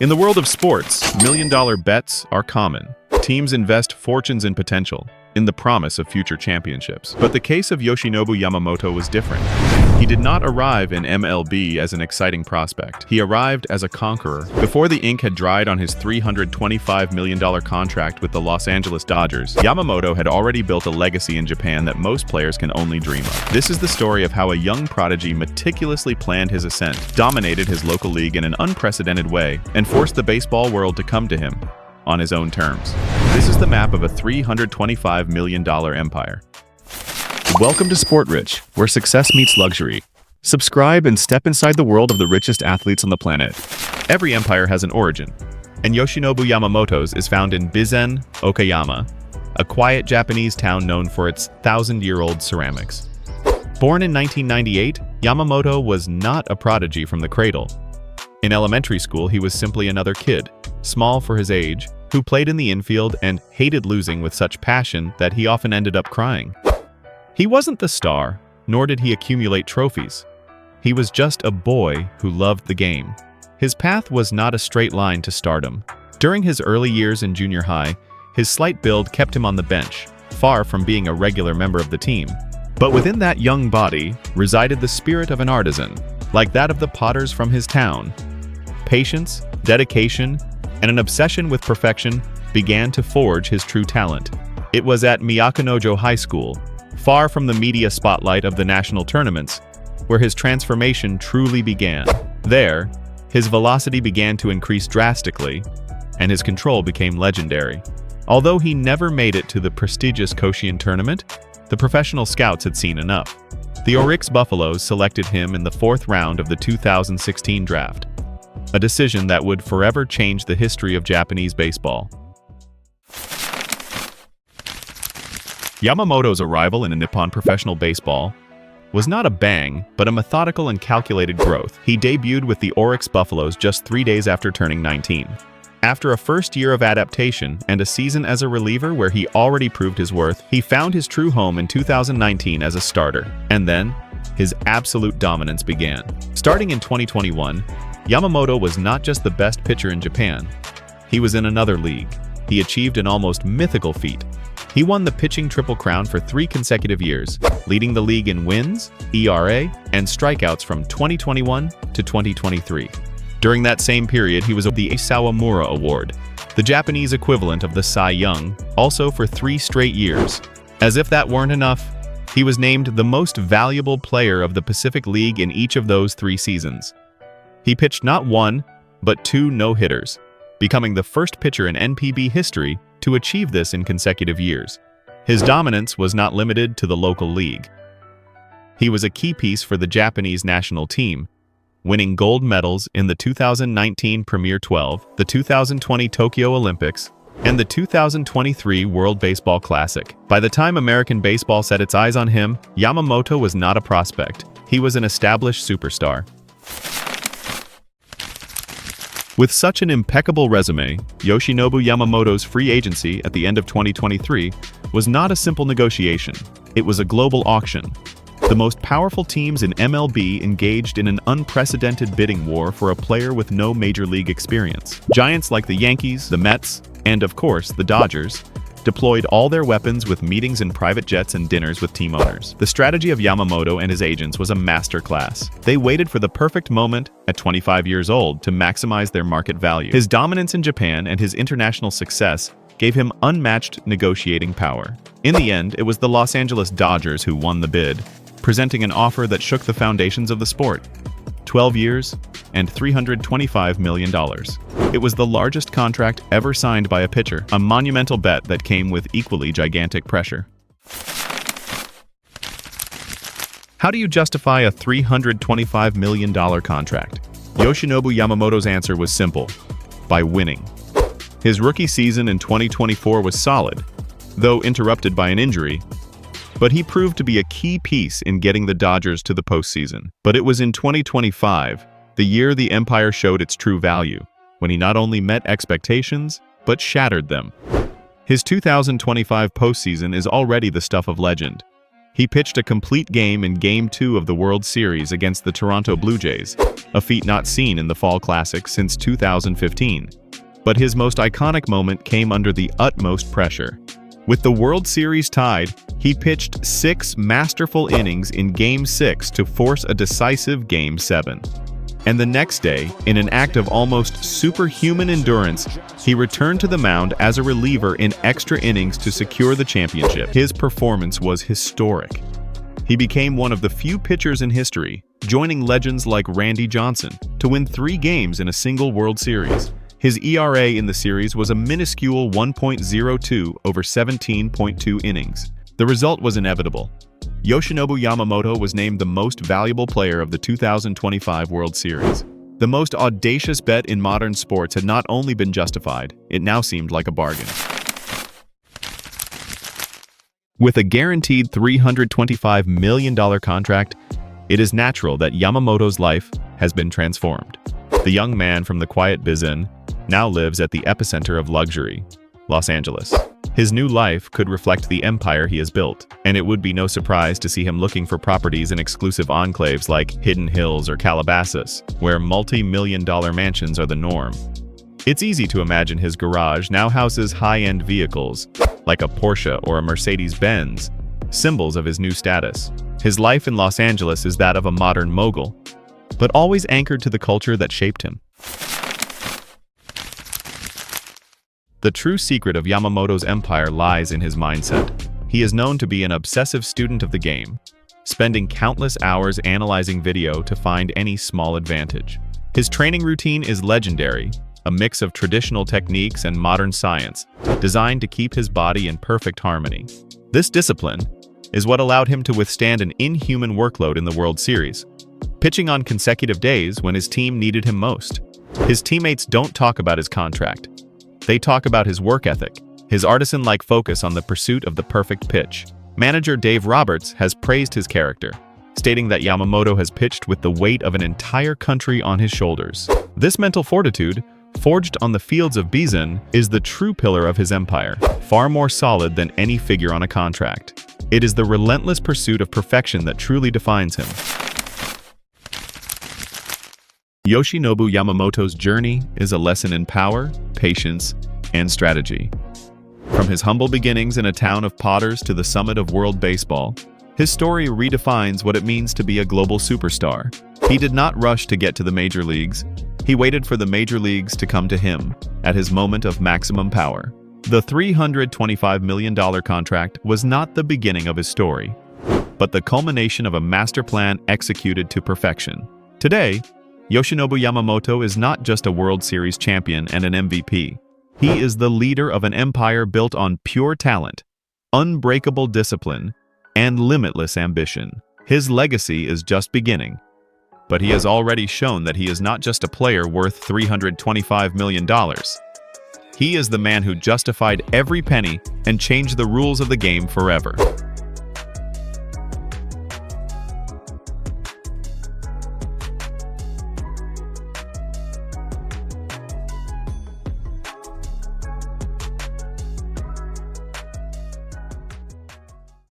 In the world of sports, million-dollar bets are common. Teams invest fortunes in potential, in the promise of future championships. But the case of Yoshinobu Yamamoto was different. He did not arrive in MLB as an exciting prospect. He arrived as a conqueror. Before the ink had dried on his $325 million contract with the Los Angeles Dodgers, Yamamoto had already built a legacy in Japan that most players can only dream of. This is the story of how a young prodigy meticulously planned his ascent, dominated his local league in an unprecedented way, and forced the baseball world to come to him on his own terms. This is the map of a $325 million empire. Welcome to Sport Rich, where success meets luxury. Subscribe and step inside the world of the richest athletes on the planet. Every empire has an origin, and Yoshinobu Yamamoto's is found in Bizen, Okayama, a quiet Japanese town known for its thousand-year-old ceramics. Born in 1998, Yamamoto was not a prodigy from the cradle. In elementary school, he was simply another kid, small for his age, who played in the infield and hated losing with such passion that he often ended up crying. He wasn't the star, nor did he accumulate trophies. He was just a boy who loved the game. His path was not a straight line to stardom. During his early years in junior high, his slight build kept him on the bench, far from being a regular member of the team. But within that young body resided the spirit of an artisan, like that of the potters from his town. Patience, dedication, and an obsession with perfection began to forge his true talent. It was at Miyakanojo High School, far from the media spotlight of the national tournaments, where his transformation truly began. There, his velocity began to increase drastically, and his control became legendary. Although he never made it to the prestigious Koshien tournament, the professional scouts had seen enough. The Oryx Buffaloes selected him in the 4th round of the 2016 draft, a decision that would forever change the history of Japanese baseball. Yamamoto's arrival in Nippon professional baseball was not a bang, but a methodical and calculated growth. He debuted with the Oryx Buffaloes just 3 days after turning 19. After a first year of adaptation and a season as a reliever where he already proved his worth, he found his true home in 2019 as a starter. And then, his absolute dominance began. Starting in 2021, Yamamoto was not just the best pitcher in Japan. He was in another league. He achieved an almost mythical feat. He won the pitching triple crown for 3 consecutive years, leading the league in wins, ERA, and strikeouts from 2021 to 2023. During that same period, he was the Sawamura Award, the Japanese equivalent of the Cy Young, also for 3 straight years. As if that weren't enough, he was named the most valuable player of the Pacific League in each of those 3 seasons. He pitched not 1, but 2 no-hitters, becoming the first pitcher in NPB history to achieve this in consecutive years. His dominance was not limited to the local league. He was a key piece for the Japanese national team, winning gold medals in the 2019 Premier 12, the 2020 Tokyo Olympics, and the 2023 World Baseball Classic. By the time American baseball set its eyes on him, Yamamoto was not a prospect. He was an established superstar. With such an impeccable resume, Yoshinobu Yamamoto's free agency at the end of 2023 was not a simple negotiation. It was a global auction. The most powerful teams in MLB engaged in an unprecedented bidding war for a player with no major league experience. Giants like the Yankees, the Mets, and of course, the Dodgers, deployed all their weapons with meetings in private jets and dinners with team owners. The strategy of Yamamoto and his agents was a masterclass. They waited for the perfect moment at 25 years old to maximize their market value. His dominance in Japan and his international success gave him unmatched negotiating power. In the end, it was the Los Angeles Dodgers who won the bid, presenting an offer that shook the foundations of the sport. 12 years and $325 million. It was the largest contract ever signed by a pitcher, a monumental bet that came with equally gigantic pressure. How do you justify a $325 million contract? Yoshinobu Yamamoto's answer was simple: by winning. His rookie season in 2024 was solid, though interrupted by an injury, but he proved to be a key piece in getting the Dodgers to the postseason. But it was in 2025, the year the empire showed its true value, when he not only met expectations, but shattered them. His 2025 postseason is already the stuff of legend. He pitched a complete game in Game 2 of the World Series against the Toronto Blue Jays, a feat not seen in the Fall Classic since 2015. But his most iconic moment came under the utmost pressure. With the World Series tied, he pitched 6 masterful innings in Game 6 to force a decisive Game 7. And the next day, in an act of almost superhuman endurance, he returned to the mound as a reliever in extra innings to secure the championship. His performance was historic. He became one of the few pitchers in history, joining legends like Randy Johnson, to win 3 games in a single World Series. His ERA in the series was a minuscule 1.02 over 17.2 innings. The result was inevitable. Yoshinobu Yamamoto was named the most valuable player of the 2025 World Series. The most audacious bet in modern sports had not only been justified, it now seemed like a bargain. With a guaranteed $325 million contract, it is natural that Yamamoto's life has been transformed. The young man from the quiet Bizen now lives at the epicenter of luxury, Los Angeles. His new life could reflect the empire he has built, and it would be no surprise to see him looking for properties in exclusive enclaves like Hidden Hills or Calabasas, where multi-million-dollar mansions are the norm. It's easy to imagine his garage now houses high-end vehicles, like a Porsche or a Mercedes-Benz, symbols of his new status. His life in Los Angeles is that of a modern mogul, but always anchored to the culture that shaped him. The true secret of Yamamoto's empire lies in his mindset. He is known to be an obsessive student of the game, spending countless hours analyzing video to find any small advantage. His training routine is legendary, a mix of traditional techniques and modern science, designed to keep his body in perfect harmony. This discipline is what allowed him to withstand an inhuman workload in the World Series, pitching on consecutive days when his team needed him most. His teammates don't talk about his contract. They talk about his work ethic, his artisan-like focus on the pursuit of the perfect pitch. Manager Dave Roberts has praised his character, stating that Yamamoto has pitched with the weight of an entire country on his shoulders. This mental fortitude, forged on the fields of Bizen, is the true pillar of his empire, far more solid than any figure on a contract. It is the relentless pursuit of perfection that truly defines him. Yoshinobu Yamamoto's journey is a lesson in power, patience, and strategy. From his humble beginnings in a town of potters to the summit of world baseball, his story redefines what it means to be a global superstar. He did not rush to get to the major leagues. He waited for the major leagues to come to him at his moment of maximum power. The $325 million contract was not the beginning of his story, but the culmination of a master plan executed to perfection. Today, Yoshinobu Yamamoto is not just a World Series champion and an MVP. He is the leader of an empire built on pure talent, unbreakable discipline, and limitless ambition. His legacy is just beginning, but he has already shown that he is not just a player worth $325 million. He is the man who justified every penny and changed the rules of the game forever.